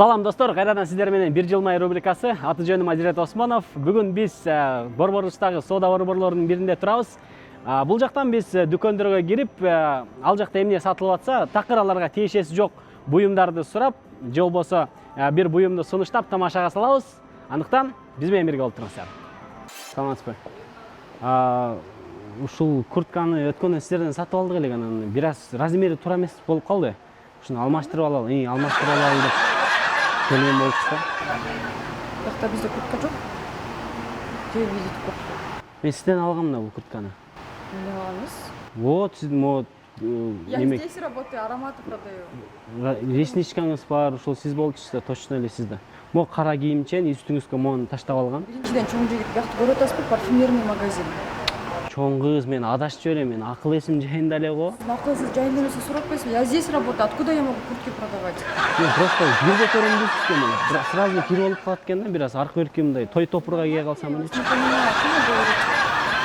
Салам достор, кайрадан сиздер менен бир жылмай рубрикасы. Аты жөнүм Азирет Осмонов. Бүгүн биз Борборустагы соода борборлорунун биринде турабыз. Бул жактан биз дүкөндөргө кирип, ал жакта эмне сатылып атса, такыр аларга тиешеси жок буюмдарды сурап, же болбосо бир буюмду сунуштап тамашага салабыз. Андыктан биз менен бирге болуп туруңуздар. Саламатсызбы? Ушул куртканы өткөндө сиздерден сатып алдык элек, анан бир аз размери туура эмес болуп калды. Ушуну алмаштырып алалы, деп келген болчу да. Бакта бизде куртка жок. Же визит көп. Мен сизден алгам да бул куртканы. Эмне алабыз? Вот сиздин Я здесь работаю, ароматы продаю. ресничкаңыз бар, ушул сиз болчусуз да, точно эле сиз да. Могу кара кийимчен үстүңүзгө мону таштап алгам. Биринчиден чоң жигит биякты көрүп атасызбы? Парфюмерный магазин. Чоң кыз, мен адашып жиберем, мен акыл эсим жайында эле го. Акылсыз жайында эмесе сурап койсун. Я здесь работаю, откуда я могу куртки продавать? Мен просто бирге көрөм дейсизби? Сразу кирип алып калат экен да, бир аз аркы берки мындай той топурга кие калсам эле. Не понимаю, о чем вы говорите?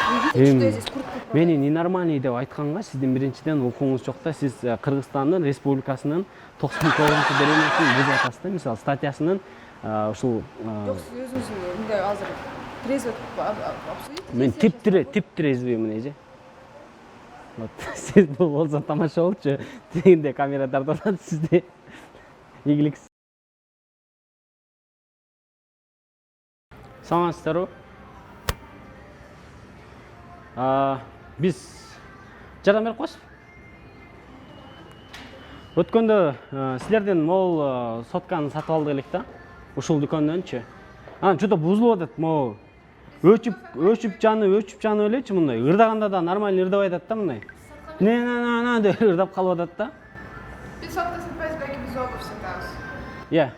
Вы видите, что я здесь куртку продаю? Мени ненормальный деп айтканга сиздин биринчиден укуңуз жок да. Сиз Кыргызстандын республикасынын 99-беренесин бузуп атасыз да. Мисалы статьясынын ушул Жок, сиз өзүңүз мындай азыр трезво обсудите. мен тип трезвый мына же. Вот сиз бул болсо тамаша болчу. Тегинде камера тартып атат сизди. Ийгиликсиз. Саламатсыздарбы? Биз жардам берип коесузбу? Өткөндө силерден могул сотканы сатып алдык элек да. Ушул дүкөндөнчү. Анан чөтө бузулуп атат, могу өчүп жаны элечи мындай. Ырдаганда да нормально ырдабай атат да мындай. Не деп ырдап калып атат да. Biz sotda satmayız, belki biz обувь satamiz. Иә.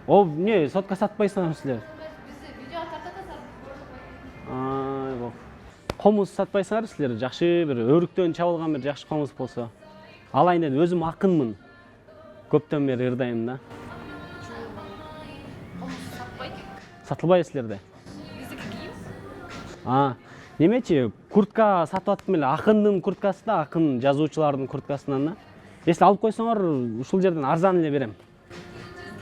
О, не, сотка сатпайсыңар силер. Biz video tartata Комуз сатпайсыңар силер, жакшы бир өрүктөн чабылган бир жакшы комуз болсо. Алайын деп өзүм акынмын. Көптөн бери ырдайм да. Сатылбайбы силерде? Биздики кийим. Немечи, куртка сатып аттым эле, акындын курткасы да, акын жазуучулардын курткасынан да. Если алып койсоңор, ушул жерден арзан эле берем.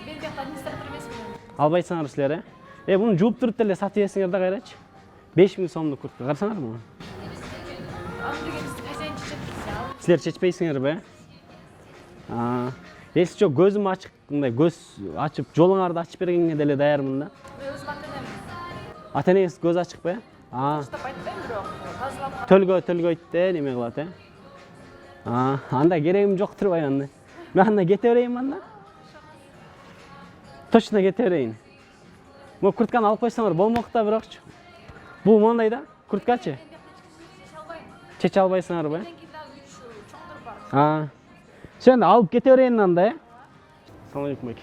Мен бияқта администратор эмесмин. Албайсыңар силер, муну жууп туруп деле сатып ийесиңер да кайрачы. 5000 сомдук куртка, карасаңар муну. Аны деген бизди хозяин чечет. Силер чечпейсиңерби? Если жок, көзүм ачык, мындай көз ачып, жолуңарды ачып бергенге деле даярмын да. Мен өзүм ата-энем. Ата-энеңиз көз ачыкпы? Таштап айтпайм, бирок тазалап. Төлгөйт де, неме кылат, Анда керегим жок турбайбы анда. Мен анда кете берейинби анда? Точно кете берейин. Могу куртканы алып койсоңор болмок да бирокчу. Бул моундай да, курткачы. Чече албайсыңарбы? Сен алып кете берейин анда, Салам алейкум, байке.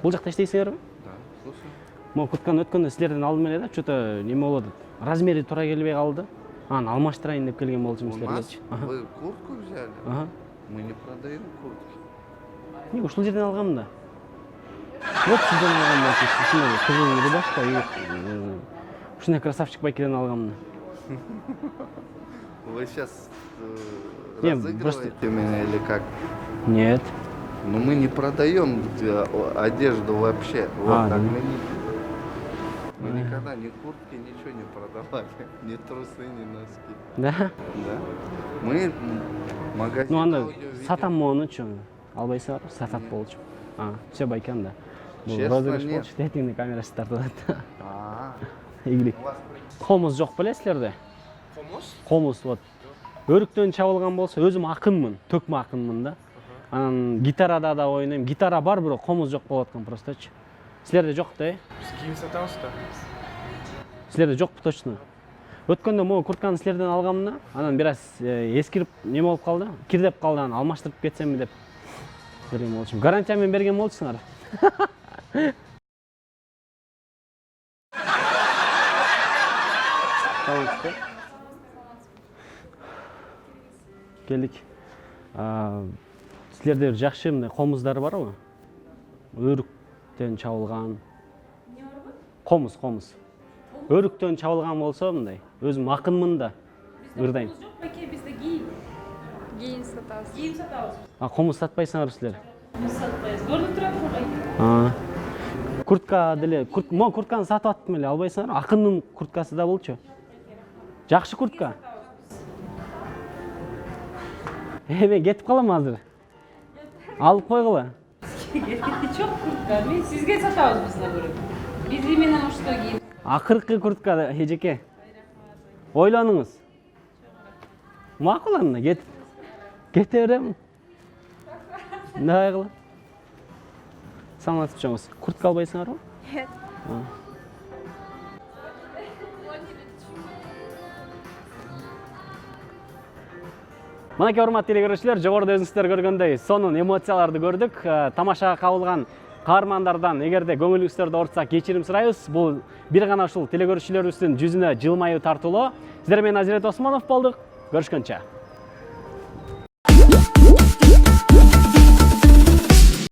Бул жакта иштейсиңерби? Да, слушай. Могу куртканы өткөндө силерден алдым эле да, чөтө неме болот. Размери туура келбей калды. Анан алмаштырайын деп келген болчумун У нас силерге. вы куртку взяли? Мы не продаем куртки. Не, ушул жерден алгам да. Вот сизден алгам да, ушундай кызыл рубашка, ушундай красавчик байкеден алгам да. Вы сейчас Не, разыгрываете меня или как? Нет. Ну мы не продаем одежду вообще. Вот так мы никогда ни куртки, ничего не продавали. Ни трусы, ни носки. Да? Да. Мы магазин. Ну анда аудио-видео. сатам монучу. Албайсыңар, сатат болчу. Все байке анда. Бул Честно, розыгрыш нет. болчу, тетиңди камерасы тартып атат. Ийгилик. У вас Комуз жок беле силерде? комуз? Комуз вот. Өрүктөн чабылган болсо өзүм акынмын, төкмө акынмын да. Анан гитарада да ойнойм. Гитара бар, бирок комуз жок болуп аткан просточу. Силерде жок да? Biz kiyim satamiz da. Силерде жокпу точно? Өткөндө могу куртканы силерден алгам да, анан бир аз эскирип неме болуп калды, кирдеп калды, анан алмаштырып кетсемби деп берген болчумун. Гарантия менен берген болчусуңар. Саламатсызбы? Келдик. Силерде бир жакшы мындай комуздар барбы? Өрүктөн чабылган. Не барбы? Комуз. Өрүктөн чабылган болсо мындай, өзүм акынмын да. Ырдайм. Жок, байке, бизде кийим. Кийим сатабыз. Комуз сатпайсыңар силер? сатпайбыз. Көрүнүп турат. Куртка деле, могу куртканы сатып аттым эле, албайсыңарбы? Акындын курткасы да болчу. Жакшы куртка. Мен кетип калам азыр. Алып койгула. Кереги жок куртка. Мен сизге сатабыз бизне көрөп. Биз менен ошто кийип. Акыркы куртка эжеке. Ойлонуңуз. Макул анда кете берем. Мындай кылып. Саламатсызбы чоңуз. Куртка албайсыңарбы? Нет. Мынакей урматтуу телекөрүүчүлөр, жогоруда өзүңүздөр көргөндөй сонун эмоцияларды көрдүк. Тамашага кабылган каармандардан эгерде көңүлүңүздөрдү оорутсак кечирим сурайбыз. Бул бир гана ушул телекөрүүчүлөрүбүздүн жүзүнө жылмаюу тартуулоо. Сиздер менен Азирет Осмонов болдук. Көрүшкөнчө.